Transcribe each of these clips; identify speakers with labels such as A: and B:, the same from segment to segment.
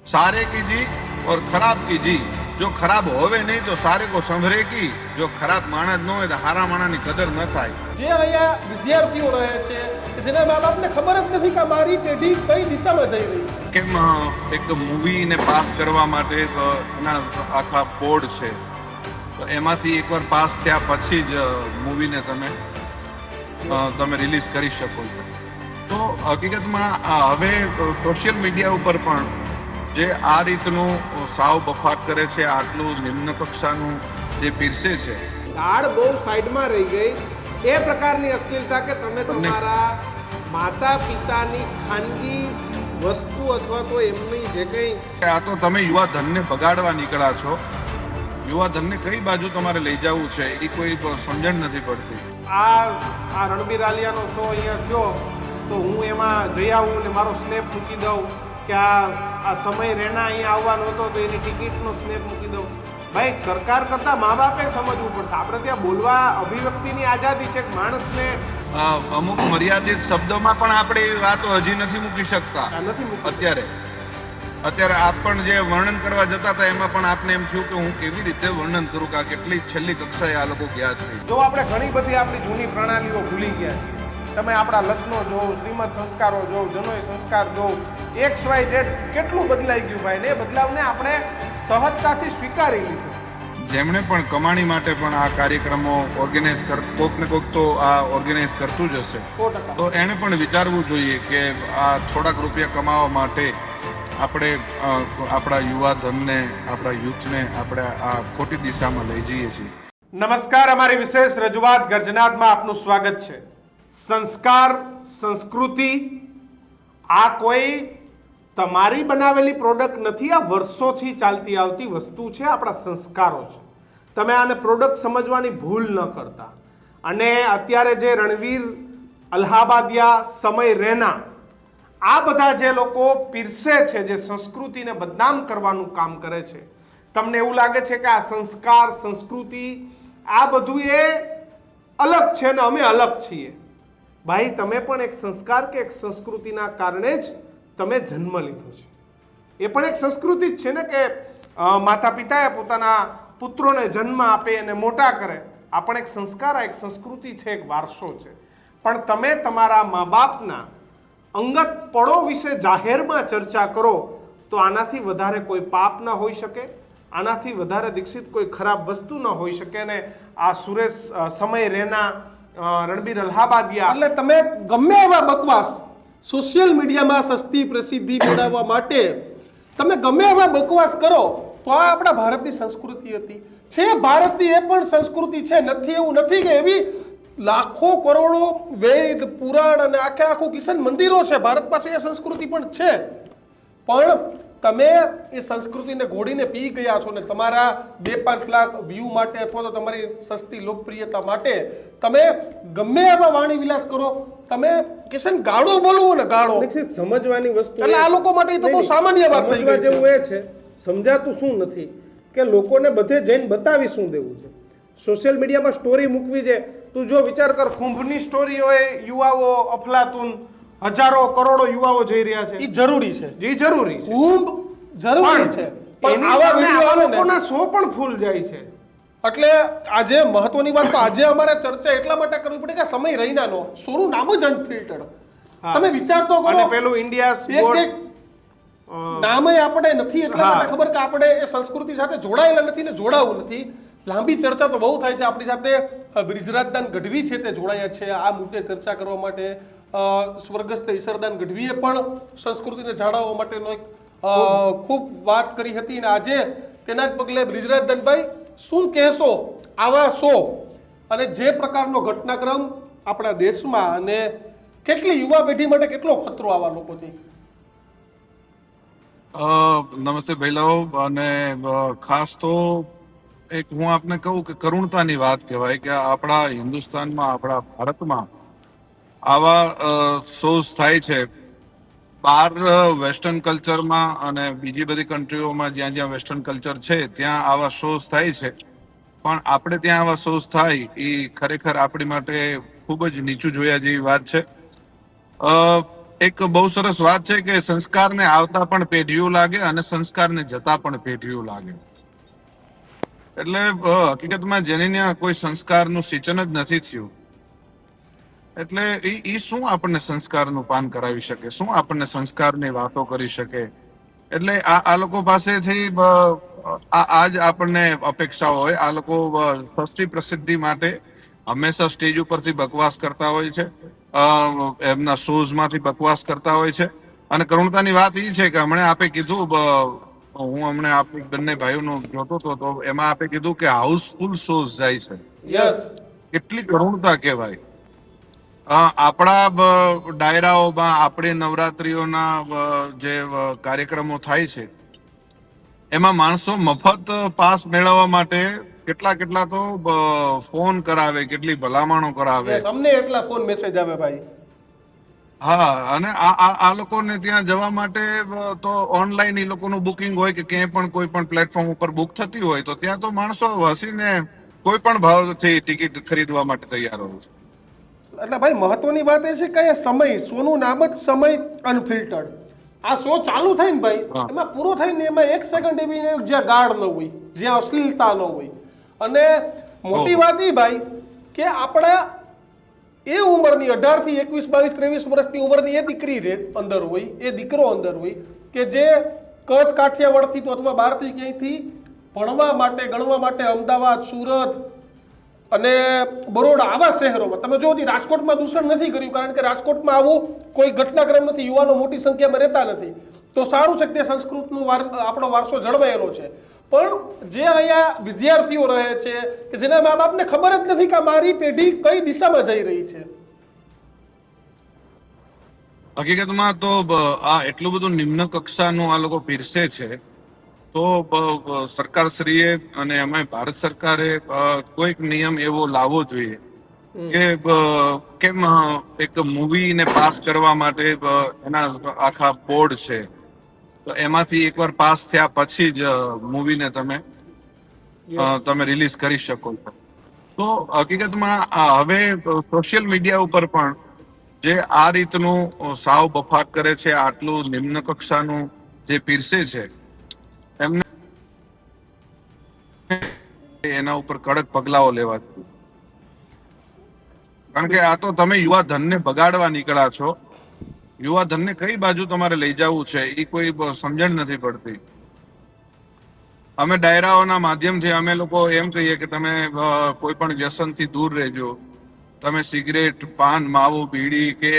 A: सारे की जी और खराब की जी। जो खराब होवे नहीं तो सारे को संभरे की। जो खराब माणस न હોય તો હારા માણસની કદર ન થાય।
B: જે અહીંયા વિદ્યાર્થીઓ રહે છે જેના મા બાપને ખબર જ નથી કે મારી પેઢી કઈ દિશામાં જઈ રહી છે।
A: કેમ એક મૂવીને પાસ કરવા માટે એના આખા બોર્ડ છે, તો એમાંથી એકવાર પાસ થયા પછી જ મૂવીને તમે રિલીઝ કરી શકો છો। તો હકીકતમાં હવે સોશિયલ મીડિયા ઉપર પણ જે આ રીતનું સાવ બફાટ કરે છે, આટલું નિમ્ન કક્ષાનું જે પીરસે છે,
B: દાળ બહુ સાઈડમાં રહી ગઈ એ પ્રકારની અશ્લીલતા કે તમે તમારા માતા પિતાની ખાનગી વસ્તુ અથવા તો એમની જે કંઈ
A: આ તો તમે યુવા ધનને બગાડવા નીકળ્યા છો। યુવા ધનને કઈ બાજુ તમારે લઈ જવું છે એ કોઈ સમજણ નથી પડતી।
B: આ રણબીર આલિયાનો શો અહીંયા થયો તો હું એમાં જઈ આવું ને મારો સ્નેપ મૂકી દઉં કે આ સમય રેના અહીંયા આવવાનો હતો તો એની ટિકિટનો સ્નેપ મૂકી દઉં। ભાઈ, સરકાર કરતાં મા બાપે સમજવું પડશે। આપણે ત્યાં બોલવા અભિવ્યક્તિની આઝાદી છે, માણસને
A: અમુક મર્યાદિત શબ્દોમાં પણ આપણે એ વાતો હજી નથી મૂકી શકતા।
B: નથી
A: અત્યારે આપ પણ જે વર્ણન કરવા જતા હતા એમાં પણ આપને એમ થયું કે હું કેવી રીતે વર્ણન કરું કે આ કેટલી છેલ્લી કક્ષાએ આ લોકો ગયા છે।
B: જો આપણે ઘણી બધી આપણી જૂની પ્રણાલીઓ ભૂલી ગયા છીએ। તમે આપણા લગ્નો જો, શ્રીમદ સંસ્કારો જો, જનોય સંસ્કાર જો, XYZ કેટલું બદલાઈ ગયું ભાઈ, ને એ બદલાવને આપણે સહજતાથી સ્વીકારી લીધું।
A: જેમણે પણ કમાણી માટે પણ આ કાર્યક્રમો ઓર્ગેનાઇઝ કોક ને કોક તો આ ઓર્ગેનાઇઝ કરતું જ હશે,
B: 100%।
A: તો એણે પણ વિચારવું જોઈએ કે આ થોડાક રૂપિયા કમાવા માટે આપણે આપણા યુવા ધનને, આપણા યુથને આપણે આ ખોટી દિશામાં લઈ જઈએ છીએ।
B: નમસ્કાર, અમારી વિશેષ રજૂઆત ગર્જનાદમાં આપનું સ્વાગત છે। સંસ્કાર, સંસ્કૃતિ આ કોઈ તમારી બનાવેલી પ્રોડક્ટ નથી, આ વર્ષોથી ચાલતી આવતી વસ્તુ છે, આપણા સંસ્કારો છે। તમે આને પ્રોડક્ટ સમજવાની ભૂલ ન કરતા। અને અત્યારે જે રણવીર અલ્હાબાદિયા, સમય રેના, આ બધા જે લોકો પીરસે છે, જે સંસ્કૃતિને બદનામ કરવાનું કામ કરે છે, તમને એવું લાગે છે કે આ સંસ્કાર, સંસ્કૃતિ આ બધું એ અલગ છે ને અમે અલગ છીએ। ભાઈ, તમે પણ એક સંસ્કાર કે એક સંસ્કૃતિના કારણે જ તમે જન્મ લીધો છે। એ પણ એક સંસ્કૃતિ જ છે ને કે માતા પિતાએ પોતાના પુત્રોને જન્મ આપે અને મોટા કરે। આ પણ એક સંસ્કાર, એક સંસ્કૃતિ છે, એક વારસો છે। પણ તમે તમારા મા બાપના અંગત પળો વિશે જાહેરમાં ચર્ચા કરો તો આનાથી વધારે કોઈ પાપ ન હોઈ શકે, આનાથી વધારે દીક્ષિત કોઈ ખરાબ વસ્તુ ન હોઈ શકે। ને આ સુરેશ, સમય રેના, રણબીર અલ્હાબાદિયા, એટલે તમે ગમે એવા બકવાસ સોશિયલ મીડિયામાં સસ્તી પ્રસિદ્ધિ મેળવવા માટે તમે ગમે એવા બકવાસ કરો તો આ આપણા ભારતની સંસ્કૃતિ હતી, છે ભારતની એ પણ સંસ્કૃતિ છે। નથી એવું નથી કે એવી લાખો કરોડો વેદ, પુરાણ અને આખું કિશન મંદિરો છે, ભારત પાસે એ સંસ્કૃતિ પણ છે। પણ તમે એ સંસ્કૃતિને ઘોડીને પી ગયા છો ને તમારા 2-5 લાખ વ્યૂ માટે અથવા તો તમારી સસ્તી લોકપ્રિયતા માટે તમે ગમે એવા વાણી વિલાસ કરો। તમે કિશન ગાળો બોલવો ને ગાળો, સમજવાની વસ્તુ એટલે આ લોકો માટે તો બહુ સામાન્ય વાત થઈ ગઈ છે। જેવું એ છે, સમજાતું શું નથી કે લોકોને બધે જઈને બતાવી શું દેવું છે। સોશિયલ મીડિયામાં સ્ટોરી મૂકવી છે, તું જો વિચાર કર, કુંભની સ્ટોરી હોય, યુવાઓ અફલાતુન હજારો કરોડો યુવાઓ જઈ રહ્યા છે, એ જરૂરી છે, જે જરૂરી છે, કુંભ જરૂરી છે, પણ આવા વિડિયો આવે લોકોના 100 પણ ફૂલ જાય છે। એટલે આજે મહત્વની વાત તો આજે અમારે ચર્ચા એટલા માટે કરવી પડે કે સમય રહીનાનો શોનું નામ જ અનફિલ્ટર્ડ। તમે વિચાર તો કરો, અને પેલું ઇન્ડિયા નામે આપણે નથી એટલે મને ખબર કે આપણે એ સંસ્કૃતિ સાથે જોડાયેલા નથી ને જોડાવું નથી। લાંબી ચર્ચા તો બહુ થાય છે। આપણી સાથે બ્રિજરાજદાન ગઢવી છે, તે જોડાયા છે આ મુદ્દે ચર્ચા કરવા માટે। સ્વર્ગસ્થ ઈશરદાન ગઢવીએ પણ સંસ્કૃતિને જાળવવા માટેનો એક ખૂબ વાત કરી હતી અને આજે તેના જ પગલે બ્રિજરાજદાનભાઈ શું કહેશો આવા શો અને જે પ્રકારનો ઘટનાક્રમ આપણા દેશમાં અને કેટલી યુવા પેઢી માટે કેટલો ખતરો આવા લોકોથી?
A: નમસ્તે ભૈલાઓ, અને ખાસ તો એક હું આપને કહું કે કરુણતાની વાત કહેવાય કે આપણા હિન્દુસ્તાનમાં, આપણા ભારતમાં આવા શોઝ થાય છે। બહાર વેસ્ટર્ન કલ્ચરમાં અને બીજી બધી કન્ટ્રીઓમાં જ્યાં જ્યાં વેસ્ટર્ન કલ્ચર છે ત્યાં આવા શોઝ થાય છે, પણ આપણે ત્યાં આવા શોઝ થાય એ ખરેખર આપણી માટે ખૂબ જ નીચું જોયા જેવી વાત છે। એક બહુ સરસ વાત છે કે સંસ્કારને આવતા પણ પેઢીઓ લાગે અને સંસ્કારને જતા પણ પેઢીઓ લાગે. એટલે હકીકતમાં જેની ત્યાં કોઈ સંસ્કારનું સિંચન જ નથી થયું, એટલે ઈ શું આપણને સંસ્કારનું પાન કરાવી શકે, શું આપણને સંસ્કારની વાતો કરી શકે. એટલે આ લોકો પાસેથી આજ આપણને અપેક્ષા હોય. આ લોકો સસ્તી પ્રસિદ્ધિ માટે હંમેશા સ્ટેજ ઉપરથી બકવાસ કરતા હોય છે, એમના શોઝ માંથી બકવાસ કરતા હોય છે. અને કરુણતાની વાત એ છે કે હમણાં આપે કીધું, હું હમણાં આપ બંને ભાઈઓનું જોતો હતો તો એમાં આપે કીધું કે હાઉસફુલ શોઝ જાય છે.
B: યસ,
A: કેટલી કરુણતા કહેવાય. આપણા ડાયરાઓમાં આપણે નવરાત્રીઓના જે કાર્યક્રમો થાય છે એમાં માણસો મફત પાસ મેળવવા માટે કેટલા તો ફોન કરાવે, કેટલી ભલામણો કરાવે.
B: યસ, અમને એટલા ફોન મેસેજ આવે ભાઈ.
A: હા, અને આ લોકોને ત્યાં જવા માટે તો ઓનલાઈન એ લોકોનું બુકિંગ હોય કે ક્યાંય પણ કોઈ પણ પ્લેટફોર્મ ઉપર બુક થતી હોય તો ત્યાં તો માણસો હસીને કોઈ પણ ભાવથી ટિકિટ ખરીદવા માટે તૈયાર હોય છે.
B: એટલે ભાઈ મહત્વની વાત એ છે કે સમય, શોનું નામ જ સમય અનફિલ્ટર્ડ. આ શો ચાલુ થાય ને ભાઈ,
A: હા.
B: એમાં પૂરો થાય ને એમાં 1 સેકન્ડ એવી જ્યાં ગાળ ન હોય, જ્યાં અશ્લીલતા ન હોય. અને મોટી વાત એ ભાઈ કે આપણા એ ઉંમરની 18 થી 21, 22, 23 વર્ષની ઉંમરની એ દીકરી રે અંદર હોય, એ દીકરો અંદર હોય કે જે કચ્છ કાઠિયાવાડથી તો અથવા બહારથી ક્યાંયથી ભણવા માટે ગણવા માટે અમદાવાદ, સુરત અને બરોડા આવા શહેરોમાં, તમે જો રાજકોટમાં દૂષણ નથી કર્યું કારણ કે રાજકોટમાં આવું કોઈ ઘટનાક્રમ નથી, યુવાનો મોટી સંખ્યામાં રહેતા નથી, તો સારું છે કે તે સંસ્કૃતનો આપણો વારસો જળવાયેલો છે. પણ જે અહીંયા વિદ્યાર્થીઓ રહે છે કે જેના મા બાપને ખબર જ નથી કે મારી પેઢી કઈ દિશામાં જઈ રહી છે.
A: હકીકતમાં તો આ એટલું બધું નિમ્ન કક્ષાનું આ લોકો પીરસે છે તો સરકારશ્રીએ અને એમાં ભારત સરકારે કોઈક નિયમ એવો લાવવો જોઈએ કે કેમ એક મૂવીને પાસ કરવા માટે એના આખા બોર્ડ છે, તો એમાંથી એકવાર પાસ થયા પછી જ મૂવીને તમે રિલીઝ કરી શકો છો. તો હકીકતમાં હવે સોશિયલ મીડિયા ઉપર પણ જે આ રીતનું સાવ બફાટ કરે છે, આટલું નિમ્ન કક્ષાનું જે પીરસે છે, એમને એના ઉપર કડક પગલાઓ લેવા જોઈએ. કારણ કે આ તો તમે યુવા ધનને બગાડવા નીકળ્યા છો. યુવા ધનને કઈ બાજુ તમારે લઈ જવું છે એ કોઈ સમજણ નથી પડતી. અમે ડાયરાઓના માધ્યમથી અમે લોકો એમ કહીએ કે તમે કોઈ પણ વ્યસનથી દૂર રહેજો. તમે સિગરેટ, પાન, માવો, બીડી કે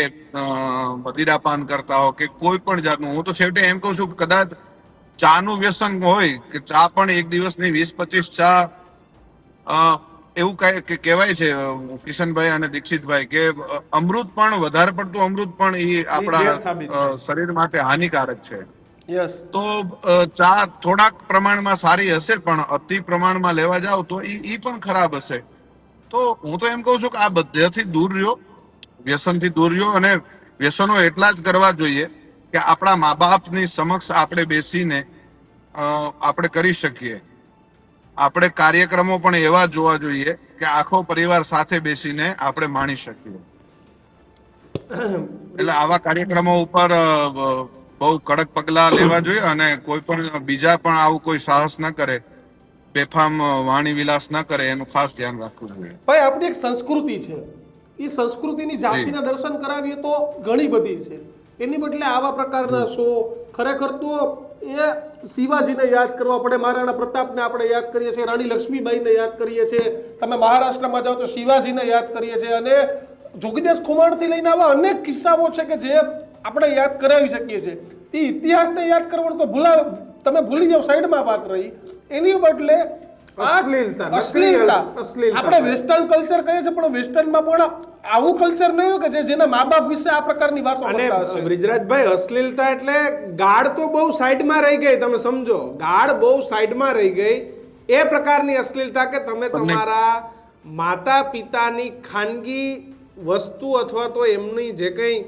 A: મદિરાપાન કરતા હો કે કોઈ પણ જાતનું, હું તો છેવટે એમ કહું છું કે કદાચ ચાનું વ્યસન હોય કે ચા પણ એક દિવસની 20-25 ચા, એવું કહેવાય છે કિશનભાઈ અને દીક્ષિતભાઈ કે અમૃત પણ, વધારે પડતું અમૃત પણ એ આપણા શરીર માટે હાનિકારક છે.
B: યસ,
A: તો ચા થોડાક પ્રમાણમાં સારી હશે પણ અતિ પ્રમાણમાં લેવા જાવ તો ઈ પણ ખરાબ હશે. તો હું તો એમ કહું છું કે આ બધાથી દૂર રહ્યો, વ્યસનથી દૂર રહ્યો. અને વ્યસનો એટલા જ કરવા જોઈએ કે આપણા મા બાપની સમક્ષ આપણે બેસીને આપણે કરી શકીએ. આપણે કાર્યક્રમો પણ એવા જોવા જોઈએ કે આખો પરિવાર સાથે બેસીને આપણે માણી શકીએ. એટલે આવા કાર્યક્રમો ઉપર બહુ કડક પગલા લેવા જોઈએ અને કોઈ પણ બીજા પણ આવું કોઈ સાહસ ન કરે, બેફામ વાણી વિલાસ ન કરે, એનું ખાસ ધ્યાન રાખવું જોઈએ.
B: ભાઈ આપણી એક સંસ્કૃતિ છે, એ સંસ્કૃતિની ઝાંખીના દર્શન કરાવીએ તો ઘણી બધી છે. એની બદલે આવા પ્રકારના શો, ખરેખર તો એ શિવાજીને યાદ કરવા પડે, મહારાણા પ્રતાપને આપણે યાદ કરીએ છીએ, રાણી લક્ષ્મીબાઈને યાદ કરીએ છીએ, તમે મહારાષ્ટ્રમાં જાઓ તો શિવાજીને યાદ કરીએ છીએ, અને જોગીદાસ ખુમાણથી લઈને આવા અનેક કિસ્સાઓ છે કે જે આપણે યાદ કરાવી શકીએ છીએ. એ ઇતિહાસને યાદ કરવાનું તો તમે ભૂલી જાઓ, સાઈડમાં વાત રહી. એની બદલે અશ્લીલતા આપણે વેસ્ટર્ન કલ્ચર કહીએ છીએ, પણ વેસ્ટર્નમાં પણ આવું કલ્ચર નહીં હોય કે જેના મા બાપ વિશે આ પ્રકારની વાતો કરતા હશે.
C: બ્રિજરાજભાઈ, અશ્લીલતા એટલે ગાળ તો બહુ સાઈડમાં રહી ગઈ, તમે સમજો, ગાળ બહુ સાઈડમાં રહી ગઈ. એ પ્રકારની અશ્લીલતા કે તમે તમારા માતા પિતાની ખાનગી વસ્તુ અથવા તો એમની જે કંઈ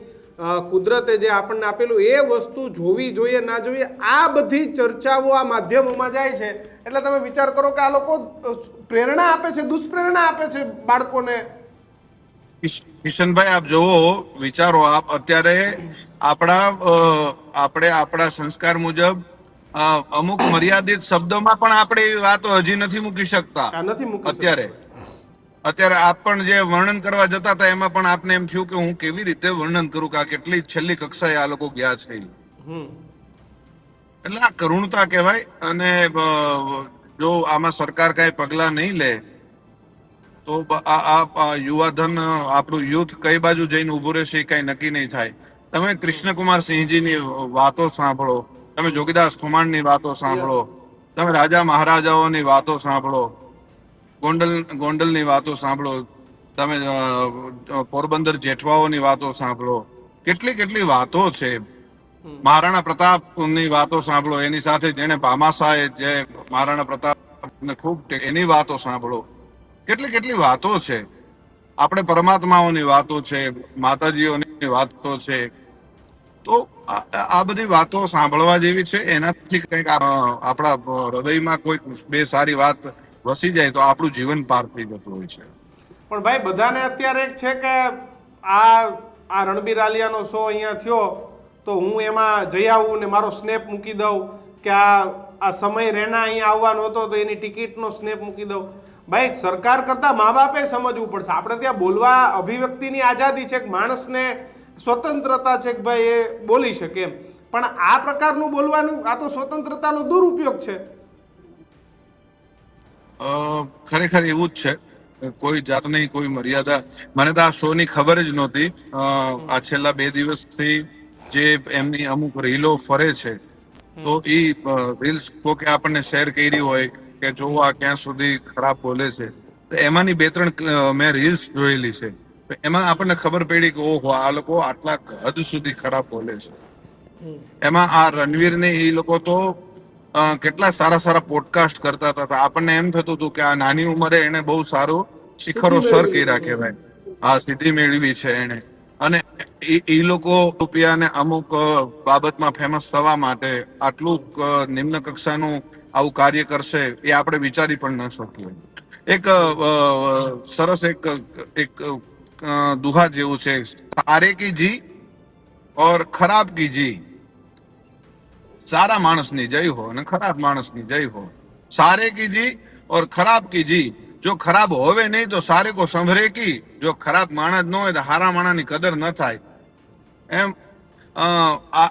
C: કુદરતે જે આપણને આપેલું એ વસ્તુ જોવી જોઈએ ના જોઈએ, આ બધી ચર્ચાઓ આ માધ્યમોમાં જાય છે. એટલે તમે વિચાર કરો કે આ લોકો પ્રેરણા આપે છે, દુષ્પ્રેરણા આપે છે બાળકોને.
A: કિશનભાઈ, આપ જોવો, વિચારો આપ અત્યારે આપણે આપણા સંસ્કાર મુજબ અમુક મર્યાદિત શબ્દોમાં પણ આપણે એ વાતો હજી નથી મૂકી શકતા.
C: આ નથી મૂકી
A: અત્યારે આપ પણ જે વર્ણન કરવા જતા હતા એમાં પણ આપને એમ થયું કે હું કેવી રીતે વર્ણન કરું કે આ કેટલી છેલ્લી કક્ષાએ આ લોકો ગયા છે. એટલે આ કરુણતા કહેવાય. અને જો આમાં સરકાર કઈ પગલા નહીં લે તો આ યુવાધન, આપણું યુથ કઈ બાજુ જઈને ઉભું રહેશે કઈ નક્કી નહીં થાય. તમે કૃષ્ણકુમાર સિંહજીની વાતો સાંભળો, તમે જોગીદાસ ખુમાણની વાતો સાંભળો, તમે રાજા મહારાજાઓની વાતો સાંભળો, ગોંડલની વાતો સાંભળો, તમે પોરબંદર જેઠવાઓની વાતો સાંભળો. કેટલી વાતો છે. મહારાણા પ્રતાપની વાતો સાંભળો, એની સાથે જેને ભામાશાહે જે મહારાણા પ્રતાપને ખૂબ એની વાતો સાંભળો. કેટલી વાતો છે. આપણે પરમાત્માઓની વાતો છે, માતાજીઓની વાતો છે. તો આ બધી વાતો સાંભળવા જેવી છે. એનાથી કંઈક આપણા હૃદયમાં કોઈ બે સારી વાત વસી જાય તો આપણું જીવન પાર થઈ જતું હોય છે.
C: પણ ભાઈ બધાને અત્યારે એક છે કે આ રણબીર આલિયાનો શો અહીંયા થયો તો હું એમાં જઈ આવું ને મારો સ્નેપ મૂકી દઉં, કે આ સમય રેના અહીંયા આવવાનો હતો તો એની ટિકિટનો સ્નેપ મૂકી દઉં. ભાઈ સરકાર કરતા મા બાપે સમજવું પડશે. આપણે ત્યાં બોલવા અભિવ્યક્તિની આઝાદી છે, કે માણસને સ્વતંત્રતા છે કે ભાઈ એ બોલી શકે એમ, પણ આ પ્રકારનું બોલવાનું આ તો સ્વતંત્રતાનો દુરુપયોગ છે.
A: ખરેખર એવું જ છે. કોઈ જાતની કોઈ મર્યાદા, મને તો આ શો ની ખબર જ નહોતી. આ છેલ્લા 2 દિવસથી જે એમની અમુક રીલો ફરે છે, તો એ રીલ્સ કોકે આપણને શેર કરી હોય કે જોવો આ ક્યાં સુધી ખરાબ બોલે છે, તો એમાંની 2-3 મેં રીલ્સ જોયેલી છે. એમાં આપણને ખબર પડી કે ઓહો, આ લોકો આટલા હદ સુધી ખરાબ બોલે છે. એમાં આ રણવીર ને એ લોકો તો કેટલા સારા પોડકાસ્ટ કરતા હતા. આપણને એમ થતું હતું કે આ નાની ઉંમરે એને બહુ સારું શિખરો સર કર્યા કહેવાય. આ સિદ્ધિ મેળવી છે એને. અને એ લોકો રૂપિયાને અમુક બાબતમાં ફેમસ થવા માટે આટલું નિમ્ન કક્ષાનું આવું કાર્ય કરશે એ આપણે વિચારી પણ ન શકીએ. એક સરસ એક દુહા જેવું છે, સારે કી જી ઓર ખરાબ કી જી. સારા માણસની જય હો અને ખરાબ માણસની જય હો. સારે કી જી ઓર ખરાબ કી જી. જો ખરાબ હોવે નહીં તો સારે કો સંભરે કી. જો ખરાબ માણસ ન હોય તો હારા માણસની કદર ન થાય. એમ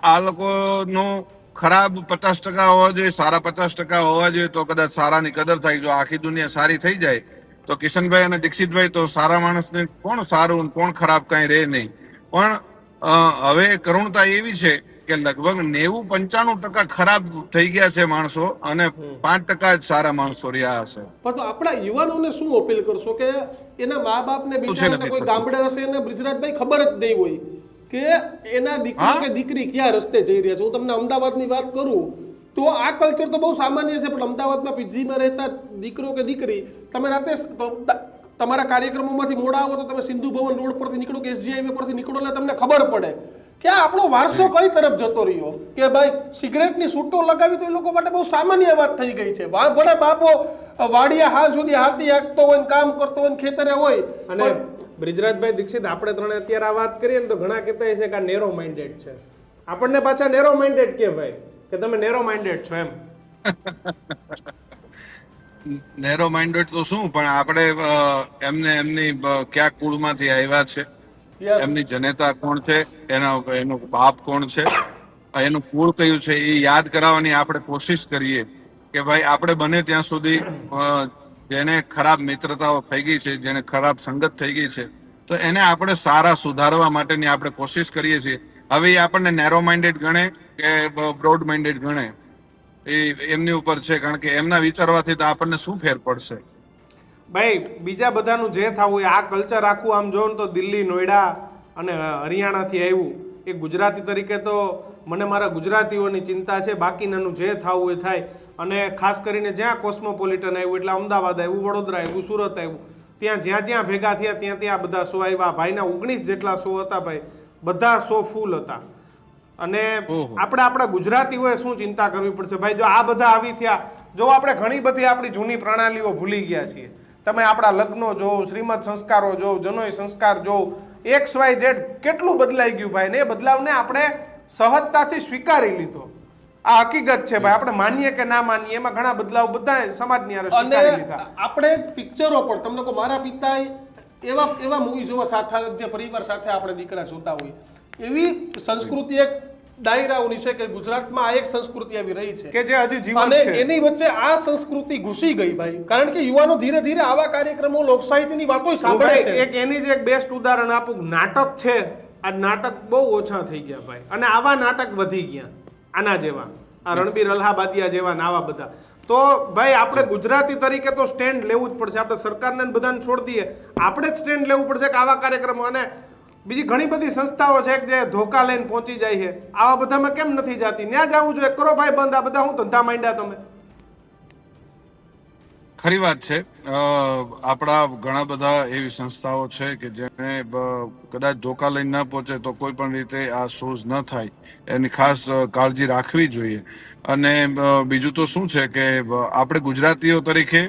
A: આ લોકોનું ખરાબ 50% હોવા જોઈએ, સારા 50% હોવા જોઈએ, તો કદાચ સારાની કદર થાય. જો આખી દુનિયા સારી થઈ જાય તો કિશનભાઈ અને દીક્ષિતભાઈ તો સારા માણસને કોણ સારું કોણ ખરાબ કઈ રહે નહીં. પણ હવે કરુણતા એવી છે કે લગભગ 90-95% ખરાબ થઈ ગયા છે માણસો અને 5% જ સારા માણસો રહ્યા હશે.
C: પણ તો આપણા યુવાનોને શું અપીલ કરશો કે એના મા બાપને બિચારાને કોઈ ગામડે હશે એને બ્રિજરાજભાઈ ખબર જ નહીં હોય કે એના દીકરો કે દીકરી ક્યાં રસ્તે જઈ રહ્યા છે. હું તમને અમદાવાદની વાત કરું તો આ કલ્ચર તો બહુ સામાન્ય છે, પણ અમદાવાદમાં પીજીમાં રહેતા દીકરો કે દીકરી તમે રાતે તમારા કાર્યક્રમોમાંથી મોડા આવો તો તમે સિંધુ ભવન રોડ પરથી નીકળો કે એસજી હાઈવે પરથી નીકળો એટલે તમને ખબર પડે કે આ આપણો વારસો કઈ તરફ જતો રહ્યો. કે ભાઈ સિગરેટની સૂટો લગાવી તો એ લોકો માટે બહુ સામાન્ય વાત થઈ ગઈ છે. ભલે બાપો વાડિયા હાલ સુધી હાથી હાંકતો હોય ને કામ કરતો હોય ને ખેતરે હોય. અને બ્રિજરાજભાઈ દીક્ષિત, આપણે ત્રણે અત્યારે આ વાત કરીએ ને તો ઘણા કહેતા છે કે આ નેરો માઇન્ડેડ છે. આપણને પાછા નેરો માઇન્ડેડ કે ભાઈ કે તમે નેરો માઇન્ડેડ છો એમ.
A: નેરો માઇન્ડેડ તો શું, પણ આપણે એમની ક્યાં કુળમાંથી આવ્યા છે, એમની જનેતા કોણ છે, એનો બાપ કોણ છે, એનું કુળ કયું છે, એ યાદ કરાવવાની આપણે કોશિશ કરીએ કે ભાઈ આપણે બને ત્યાં સુધી જેને ખરાબ મિત્રતાઓ થઈ ગઈ છે, જેને ખરાબ સંગત થઈ ગઈ છે, તો એને આપણે સારા સુધારવા માટેની આપણે કોશિશ કરીએ છીએ. હવે એ આપણને નેરો માઇન્ડેડ ગણે કે બ્રોડ માઇન્ડેડ ગણે એ એમની ઉપર છે, કારણ કે એમના વિચારવાથી તો આપણને શું ફેર પડશે.
C: ભાઈ બીજા બધાનું જે થવું આ કલ્ચર આખું આમ જોઉં તો દિલ્હી, નોઈડા અને હરિયાણાથી આવ્યું. એક ગુજરાતી તરીકે તો મને મારા ગુજરાતીઓની ચિંતા છે. બાકીનાનું જે થવું એ થાય. અને ખાસ કરીને જ્યાં કોસ્મોપોલિટન આવ્યું એટલે અમદાવાદ આવ્યું, વડોદરા આવ્યું, સુરત આવ્યું, ત્યાં જ્યાં ભેગા થયા ત્યાં બધા શો આવ્યા. ભાઈના 19 જેટલા શો હતા ભાઈ, બધા શો ફૂલ હતા. અને આપણે આપણા ગુજરાતીઓએ શું ચિંતા કરવી પડશે ભાઈ. જો આ બધા આવી થયા, જો આપણે ઘણી બધી આપણી જૂની પ્રણાલીઓ ભૂલી ગયા છીએ, તમે આપણા લગ્નો જોવો, શ્રીમદ સંસ્કારો જોવો, જનોઈ સંસ્કાર જોવો, XYZ કેટલું બદલાઈ ગયું ભાઈ, ને એ બદલાવને આપણે સહજતાથી સ્વીકારી લીધો. આ હકીકત છે ભાઈ, આપણે માનીએ કે ના માનીએ, એમાં ઘણા બદલાવ બધા સમાજની હારે
D: અને
C: સ્વીકારી લીધા.
D: આપણે પિક્ચરો પણ તમને કહો, મારા પિતા એવા મૂવી જોવા સાથે, જે પરિવાર સાથે આપણે દીકરા જોતા હોય, એવી સંસ્કૃતિ એક ડાયરાઓની છે કે ગુજરાતમાં આ એક સંસ્કૃતિ આવી રહી છે
C: કે જે હજી જીવંત
D: અને
C: છે.
D: એની વચ્ચે આ સંસ્કૃતિ ઘૂસી ગઈ ભાઈ, કારણ કે યુવાનો ધીરે ધીરે આવા કાર્યક્રમો, લોક સાહિત્યની વાતો સાંભળે
C: ભાઈ,
D: છે.
C: એક એની જ એક બેસ્ટ ઉદાહરણ આપું, નાટક છે. આ નાટક બહુ ઓછા થઈ ગયા ભાઈ, અને આવા નાટક વધી ગયા આના જેવા, આ રણબીર અલ્હાબાદિયા જેવા ને આવા બધા. તો ભાઈ આપણે ગુજરાતી તરીકે તો સ્ટેન્ડ લેવું જ પડશે. આપણે સરકારને ને બધાને છોડી દઈએ, આપણે જ સ્ટેન્ડ લેવું પડશે કે આવા કાર્યક્રમો. અને બીજી ઘણી બધી સંસ્થાઓ છે કે જે ધોકા લઈને પહોંચી જાય છે, આવા બધામાં કેમ નથી જાતી? ત્યાં જવું જોઈએ. કરો ભાઈ બંધ, આ બધા હું ધંધા માંડ્યા તમે.
A: ખરી વાત છે. આપણા ઘણા બધા એવી સંસ્થાઓ છે કે જેને કદાચ ધોકા લઈને ન પહોંચે તો કોઈ પણ રીતે આ શોઝ ન થાય એની ખાસ કાળજી રાખવી જોઈએ. અને બીજું તો શું છે કે આપણે ગુજરાતીઓ તરીકે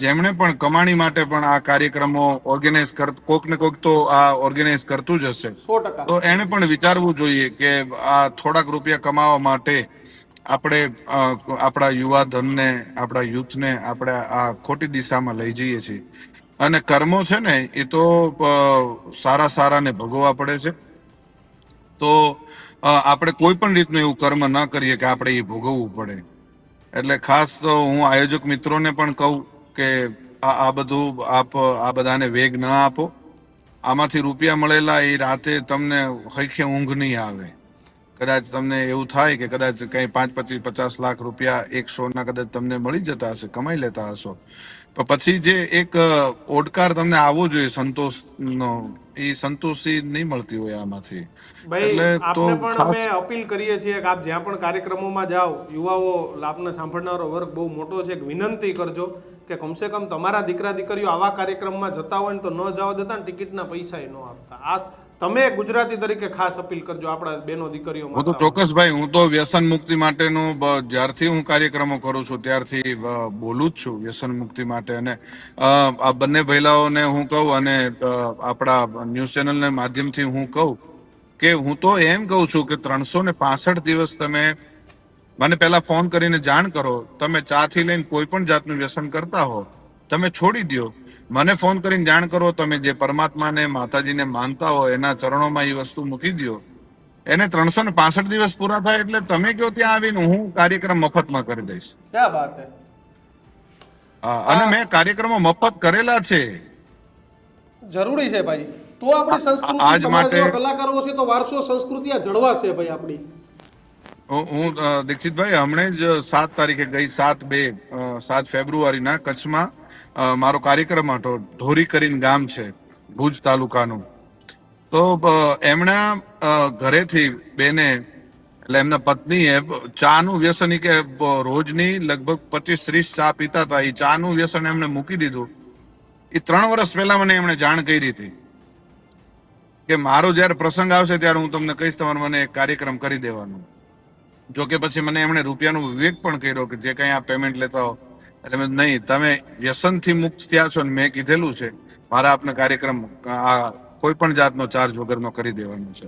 A: જેમણે પણ કમાણી માટે પણ આ કાર્યક્રમો ઓર્ગેનાઇઝ કોક ને કોક તો આ ઓર્ગેનાઇઝ કરતું જ હશે,
D: 100%.
A: તો એને પણ વિચારવું જોઈએ કે આ થોડાક રૂપિયા કમાવા માટે આપણે આપણા યુવા ધનને, આપણા યુથને આપણે આ ખોટી દિશામાં લઈ જઈએ છીએ. અને કર્મો છે ને એ તો સારા ને ભોગવવા પડે છે. તો આપણે કોઈ પણ રીતનું એવું કર્મ ન કરીએ કે આપણે એ ભોગવવું પડે. એટલે ખાસ તો હું આયોજક મિત્રોને પણ કહું કે આ બધું આ બધાને વેગ ન આપો. આમાંથી રૂપિયા મળેલા એ રાતે તમને હૈખે ઊંઘ નહીં આવે. કદાચ તમને એવું થાય કે કદાચ કઈ 5, 25, 50 લાખ રૂપિયા એક શોના કદાચ તમને મળી જતા હશે, કમાઈ લેતા હશો, પણ પછી જે એક ઓડકાર તમને આવવો જોઈએ સંતોષનો, એ સંતોષી નહીં મળતી હોય આમાંથી.
C: ભાઈ
A: એટલે તો
C: આપને પણ
A: ખાસ
C: અમે અપીલ કરીએ છીએ કે આપ જ્યાં પણ કાર્યક્રમોમાં જાઓ, યુવાઓ, આપને સાંભળનારો વર્ગ બહુ મોટો છે, કે વિનંતી કરજો કે કમસે કમ તમારા દીકરા દીકરીઓ આવા કાર્યક્રમમાં જતા હોય ને તો ન જવા દેતા, ને ટિકિટના પૈસા ન આપતા. આ તમે ગુજરાતી તરીકે ખાસ અપીલ કરજો આપણા બેનો દીકરીઓ.
A: હું તો ચોક્કસ ભાઈ, હું તો વ્યસન મુક્તિ માટેનું જ્યારથી હું કાર્યક્રમો કરું છું ત્યારથી બોલું જ છું વ્યસન મુક્તિ માટે. અને આ બંને મહિલાઓને હું કહું, અને આપણા ન્યૂઝ ચેનલના માધ્યમથી હું કહું કે હું તો એમ કહું છું કે 365 દિવસ તમે મને પહેલા ફોન કરીને જાણ કરો. તમે ચા થી લઈને કોઈ પણ જાતનું વ્યસન કરતા હો, તમે છોડી દો. મને ફોન કરીને જાણ કરો. તમે જે પરમાત્માને, માતાજીને માનતા હો એના ચરણોમાં એ વસ્તુ મૂકી દો. એને 365 દિવસ પૂરા થાય એટલે તમે કયો ત્યાં આવીને હું કાર્યક્રમ મફતમાં કરી દઈશ.
D: ક્યાં વાત હે.
A: અને મેં કાર્યક્રમો મફત કરેલા છે.
D: જરૂરી છે ભાઈ, તો આપણી સંસ્કૃતિ,
A: આજ
D: તમારા
A: માટે
D: જેવા કલાકારો છે તો વારસો, સંસ્કૃતિ આ જળવાશે ભાઈ આપણી.
A: હું દીક્ષિતભાઈ હમણાં જ 7 તારીખે ગઈ 7 ફેબ્રુઆરીના કચ્છમાં મારો કાર્યક્રમ હતો. ઢોરી કરીને ગામ છે ભુજ તાલુકાનું. તો એમના ઘરેથી બેને, એટલે એમના પત્નીએ ચાનું વ્યસન, કે રોજની લગભગ 25-30 ચા પીતા હતા, એ ચાનું વ્યસન એમને મૂકી દીધું. એ 3 વર્ષ પહેલા મને એમણે જાણ કરી હતી કે મારો જયારે પ્રસંગ આવશે ત્યારે હું તમને કહીશ, તમારે મને એક કાર્યક્રમ કરી દેવાનો. જોકે પછી મને એમણે રૂપિયાનો વિવેક પણ કર્યો કે જે કઈ આ પેમેન્ટ લેતા હો, એટલે મેં નહીં, તમે વ્યસનથી મુક્ત થયા છો ને મેં કીધેલું છે મારા આપને કાર્યક્રમ આ કોઈ પણ જાતનો ચાર્જ વગરનો કરી દેવાનો છે.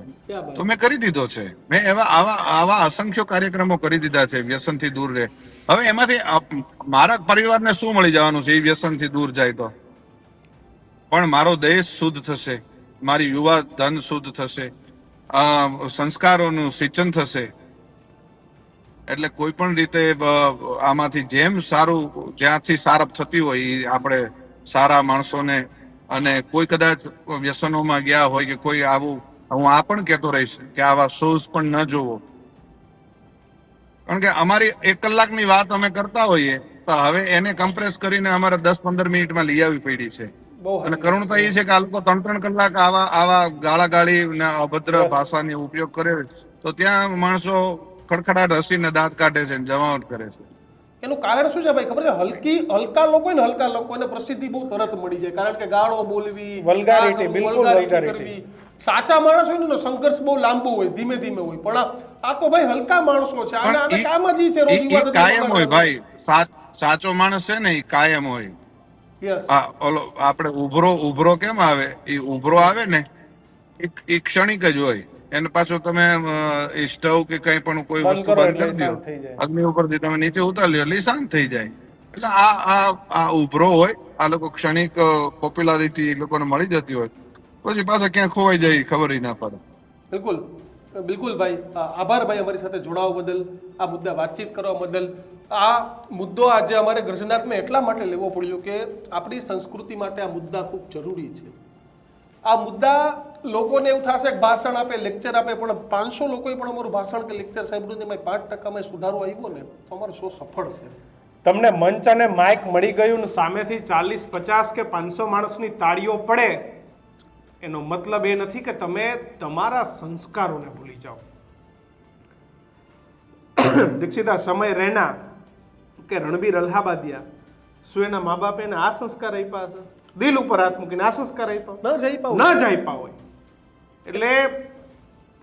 A: તો મેં કરી દીધો છે. મેં આવા અસંખ્ય કાર્યક્રમો કરી દીધા છે વ્યસનથી દૂર રહે. હવે એમાંથી મારા પરિવારને શું મળી જવાનું છે એ વ્યસનથી દૂર જાય તો? પણ મારો દેશ શુદ્ધ થશે, મારી યુવા ધન શુદ્ધ થશે, સંસ્કારોનું સિંચન થશે. એટલે કોઈ પણ રીતે આમાંથી જેમ સારું, જ્યાંથી સારપ થતી હોય એ આપણે સારા માણસોને, અને કોઈ કદાચ વ્યસનોમાં ગયા હોય કે કોઈ આવું, હું આ પણ કહેતો રહીશ કે આવા શોઝ પણ ન જોવો. કારણ કે અમારી 1 કલાકની વાત અમે કરતા હોઈએ તો હવે એને કમ્પ્રેસ કરીને અમારે 10-15 મિનિટમાં લઈ આવવી પડી છે. અને કરુણતા એ છે કે આ લોકો 3-3 કલાક આવા ગાળાગાળી ને અભદ્ર ભાષાનો ઉપયોગ કરે, તો ત્યાં માણસો ખડખડાટ હસીને દાંત કાઢે છે, જમાવટ કરે છે.
D: એનું કારણ શું છે ભાઈ ખબર છે? હલકા લોકોને પ્રસિદ્ધિ બહુ તરત મળી જાય, કારણ કે ગાળો બોલવી,
C: વલ્ગારિટી, બિલકુલ વલ્ગારિટી
D: કરવી. સાચા માણસ હોય ને સંઘર્ષ બહુ લાંબુ હોય, ધીમે ધીમે હોય, પણ આ તો ભાઈ હલકા માણસો છે. આને કામ જ ઈ છે,
A: કાયમ હોય ભાઈ. સાચો માણસ છે ને એ કાયમ હોય.
D: યસ
A: આ ઓલો આપણે ઉભરો કેમ આવે, એ ઉભરો આવે ને એ ક્ષણિક જ હોય. એને પાછો તમે એ સ્ટવ કે કઈ પણ કોઈ
C: બંધ
A: વસ્તુ
C: કરો
A: બંધ
C: એટલે
A: કરી દો,
C: શાંત થઈ જાય.
A: અગ્નિ ઉપરથી તમે નીચે ઉતારી લો એટલે એ શાંત થઈ જાય. એટલે આ ઉભરો હોય, આ લોકો ક્ષણિક પોપ્યુલારિટી લોકોને મળી જતી હોય, પછી પાછા ક્યાં ખોવાઈ જાય ખબર ના પડે.
D: બિલકુલ બિલકુલ ભાઈ, આભાર ભાઈ અમારી સાથે જોડાવા બદલ, આ મુદ્દા વાતચીત કરવા બદલ. આ મુદ્દો આજે અમારે ગર્જનાથમાં એટલા માટે લેવો પડ્યો કે આપણી સંસ્કૃતિ માટે આ મુદ્દા ખૂબ જરૂરી છે. આ મુદ્દા લોકોને એવું થશે કે ભાષણ આપે, લેક્ચર આપે, પણ 500 લોકોએ પણ અમારું ભાષણ કે લેક્ચર સાંભળ્યું ને એમાં 5% સુધારો આવ્યો ને તો અમારો શો સફળ છે.
C: તમને મંચ અને માઇક મળી ગયું ને સામેથી 40, 50 કે 500 માણસની તાળીઓ પડે, એનો મતલબ એ નથી કે તમે તમારા સંસ્કારોને ભૂલી જાઓ. દીક્ષિતા સમય રહેના કે રણબીર અલ્હાબાદિયા, શું એના મા બાપે એને આ સંસ્કાર આપ્યા હશે? દિલ ઉપર હાથ મૂકીને આ સંસ્કાર આપ્યા
D: ન જઈ પાઉં
C: ન જ આપ્યા હોય. એટલે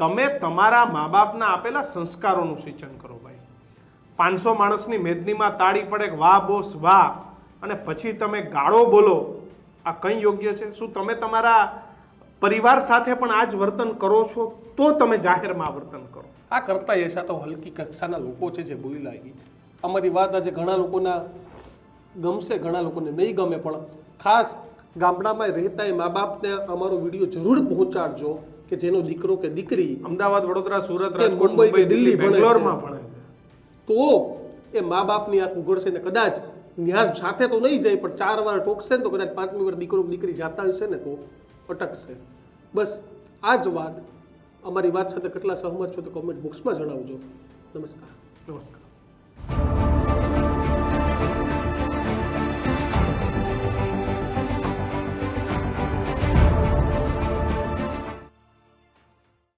C: તમે તમારા મા બાપના આપેલા સંસ્કારોનું સિંચન કરો ભાઈ. 500 માણસની મેદનીમાં તાળી પડે કે વાહ બોસ વાહ, અને પછી તમે ગાળો બોલો, આ કઈ યોગ્ય છે? શું તમે તમારા પરિવાર સાથે પણ આ જ વર્તન કરો છો? તો તમે જાહેરમાં આ વર્તન કરો.
D: આ કરતા એસા તો હલકી કક્ષાના લોકો છે જે બોલી લાગી. અમારી વાત આજે ઘણા લોકોના ગમશે, ઘણા લોકોને નહીં ગમે, પણ ખાસ ગામડામાં રહેતા મા બાપને અમારો વિડીયો જરૂર પહોંચાડજો કે જેનો દીકરો કે દીકરી
C: અમદાવાદ, વડોદરા, સુરત,
D: કે
C: રાજકોટ,
D: મુંબઈ કે દિલ્હી ભણે છે.
C: બેંગ્લોરમાં ભણે છે.
D: તો એ મા બાપની આંખ ઉઘડશે ને કદાચ ન્યાજ સાથે તો નહીં જાય, પણ 4 વાર ટોકશે ને તો કદાચ 5મી વાર દીકરો કે દીકરી જાતા હશે ને તો અટકશે. બસ આ જ વાત. અમારી વાત સાથે કેટલા સહમત છો તો કોમેન્ટ બોક્સમાં જણાવજો. નમસ્કાર.
C: નમસ્કાર.